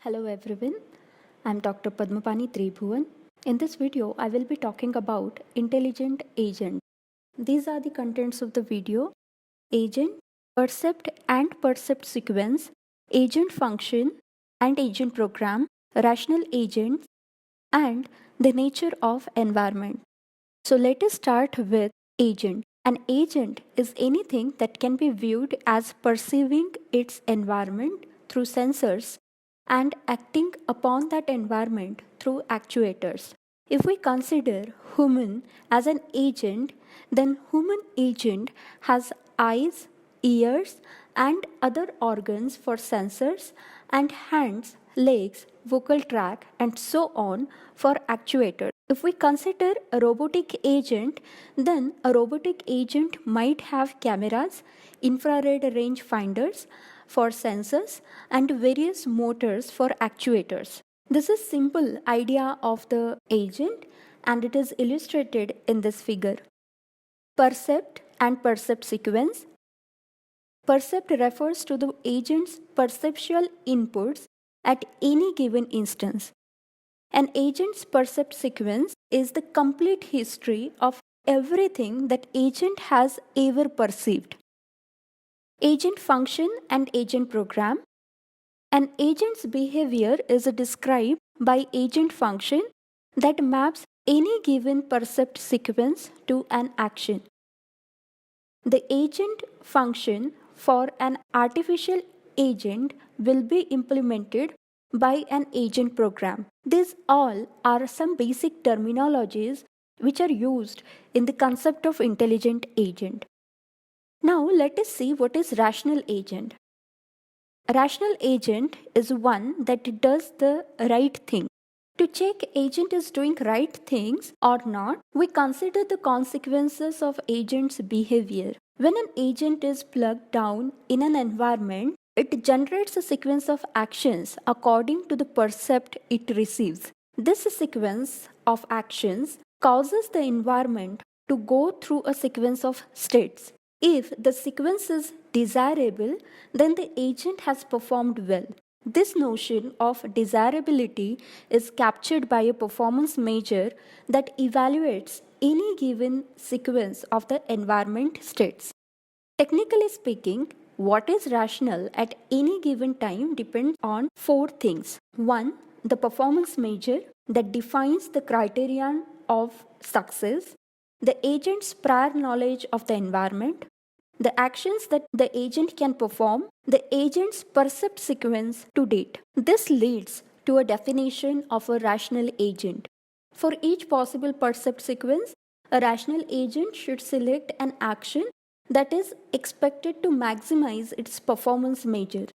Hello everyone, I'm Dr. Padmapani Tribhuvan. In this video, I will be talking about intelligent agent. These are the contents of the video: agent, percept and percept sequence, agent function and agent program, rational agents, and the nature of environment. So let us start with agent. An agent is anything that can be viewed as perceiving its environment through sensors and acting upon that environment through actuators. If we consider human as an agent, then human agent has eyes, ears, and other organs for sensors, and hands, legs, vocal tract, and so on for actuators. If we consider a robotic agent, then a robotic agent might have cameras, infrared range finders for sensors, and various motors for actuators. This is simple idea of the agent and it is illustrated in this figure. Percept and percept sequence. Percept refers to the agent's perceptual inputs at any given instance. An agent's percept sequence is the complete history of everything that agent has ever perceived. Agent function and agent program. An agent's behavior is described by agent function that maps any given percept sequence to an action. The agent function for an artificial agent will be implemented by an agent program. These all are some basic terminologies which are used in the concept of intelligent agent. Now let us see what is rational agent. A rational agent is one that does the right thing. To check agent is doing right things or not, we consider the consequences of agent's behavior. When an agent is plugged down in an environment, it generates a sequence of actions according to the percept it receives. This sequence of actions causes the environment to go through a sequence of states. If the sequence is desirable, then the agent has performed well. This notion of desirability is captured by a performance measure that evaluates any given sequence of the environment states. Technically speaking, what is rational at any given time depends on four things. One, the performance measure that defines the criterion of success, the agent's prior knowledge of the environment, the actions that the agent can perform, the agent's percept sequence to date. This leads to a definition of a rational agent. For each possible percept sequence, a rational agent should select an action that is expected to maximize its performance measure,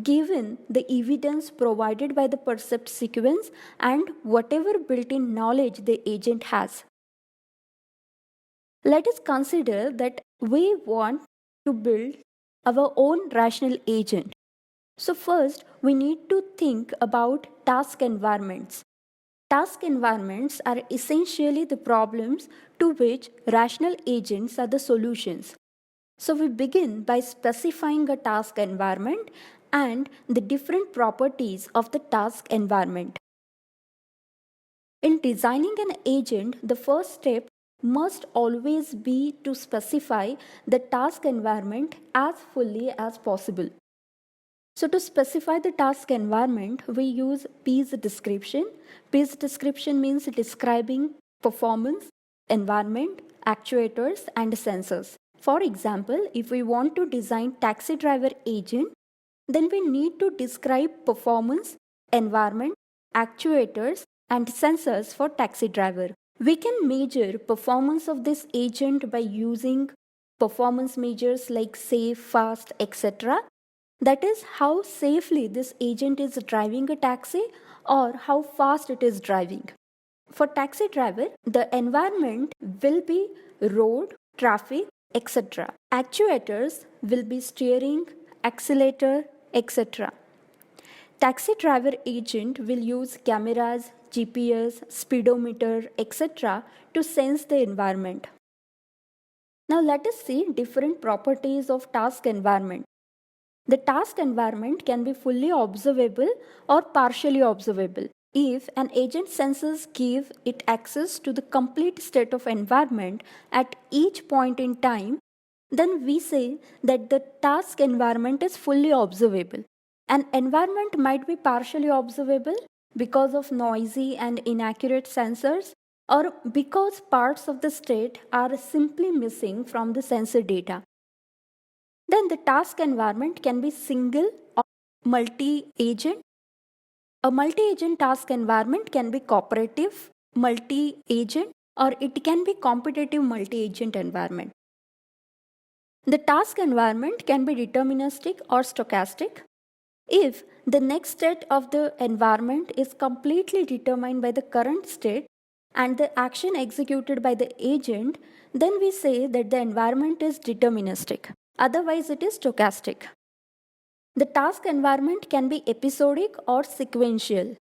given the evidence provided by the percept sequence and whatever built-in knowledge the agent has. Let us consider that we want to build our own rational agent. So first, we need to think about task environments. Task environments are essentially the problems to which rational agents are the solutions. So we begin by specifying a task environment and the different properties of the task environment. In designing an agent, the first step must always be to specify the task environment as fully as possible. So to specify the task environment, we use piece description. Piece description means describing performance, environment, actuators, and sensors. For example, if we want to design taxi driver agent, then we need to describe performance, environment, actuators, and sensors for taxi driver. We can measure performance of this agent by using performance measures like safe, fast, etc. That is how safely this agent is driving a taxi or how fast it is driving. For taxi driver, the environment will be road, traffic, etc. Actuators will be steering, accelerator, etc. Taxi driver agent will use cameras, GPS, speedometer, etc. to sense the environment. Now let us see different properties of task environment. The task environment can be fully observable or partially observable. If an agent senses give it access to the complete state of environment at each point in time, then we say that the task environment is fully observable. An environment might be partially observable because of noisy and inaccurate sensors, or because parts of the state are simply missing from the sensor data. Then the task environment can be single or multi-agent. A multi-agent task environment can be cooperative multi-agent, or it can be competitive multi-agent environment. The task environment can be deterministic or stochastic. If the next state of the environment is completely determined by the current state and the action executed by the agent, then we say that the environment is deterministic. Otherwise, it is stochastic. The task environment can be episodic or sequential.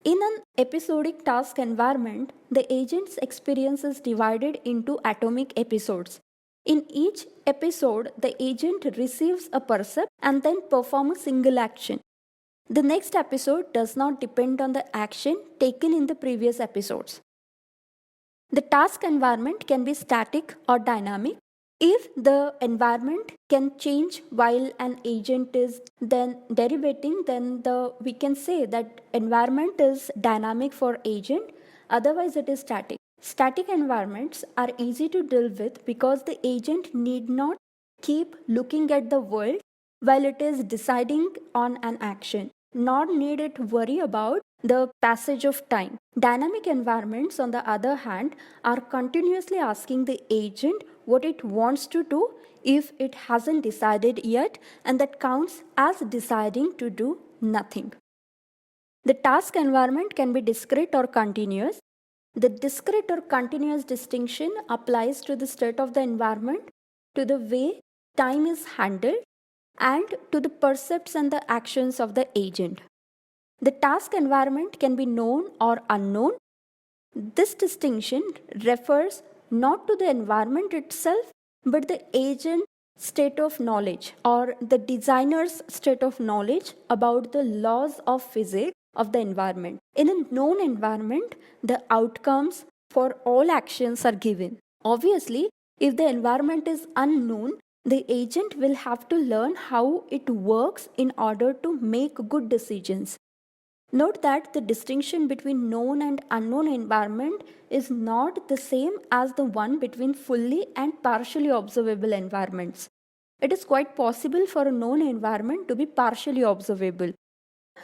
In an episodic task environment, the agent's experience is divided into atomic episodes. In each episode, the agent receives a percept and then performs a single action. The next episode does not depend on the action taken in the previous episodes. The task environment can be static or dynamic. If the environment can change while an agent is then derivating, then we can say that environment is dynamic for agent, otherwise it is static. Static environments are easy to deal with because the agent need not keep looking at the world while it is deciding on an action, nor need it worry about the passage of time. Dynamic environments, on the other hand, are continuously asking the agent what it wants to do if it hasn't decided yet, and that counts as deciding to do nothing. The task environment can be discrete or continuous. The discrete or continuous distinction applies to the state of the environment, to the way time is handled, and to the percepts and the actions of the agent. The task environment can be known or unknown. This distinction refers not to the environment itself, but the agent's state of knowledge or the designer's state of knowledge about the laws of physics of the environment. In a known environment, the outcomes for all actions are given. Obviously, if the environment is unknown, the agent will have to learn how it works in order to make good decisions. Note that the distinction between known and unknown environment is not the same as the one between fully and partially observable environments. It is quite possible for a known environment to be partially observable.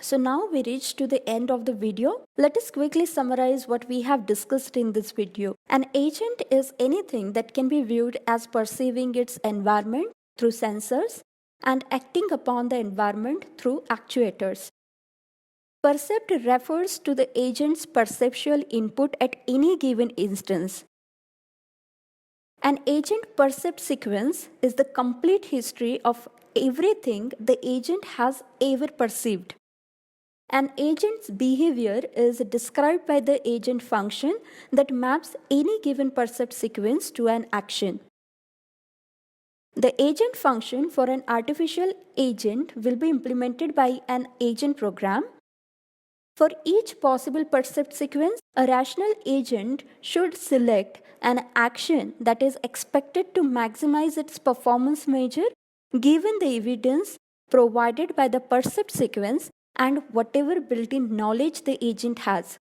So now we reach to the end of the video. Let us quickly summarize what we have discussed in this video. An agent is anything that can be viewed as perceiving its environment through sensors and acting upon the environment through actuators. Percept refers to the agent's perceptual input at any given instance. An agent percept sequence is the complete history of everything the agent has ever perceived. An agent's behavior is described by the agent function that maps any given percept sequence to an action. The agent function for an artificial agent will be implemented by an agent program. For each possible percept sequence, a rational agent should select an action that is expected to maximize its performance measure given the evidence provided by the percept sequence and whatever built-in knowledge the agent has.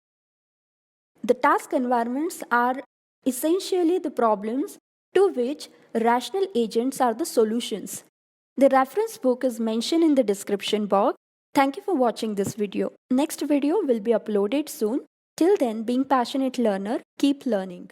The task environments are essentially the problems to which rational agents are the solutions. The reference book is mentioned in the description box. Thank you for watching this video. Next video will be uploaded soon. Till then, being passionate learner, keep learning.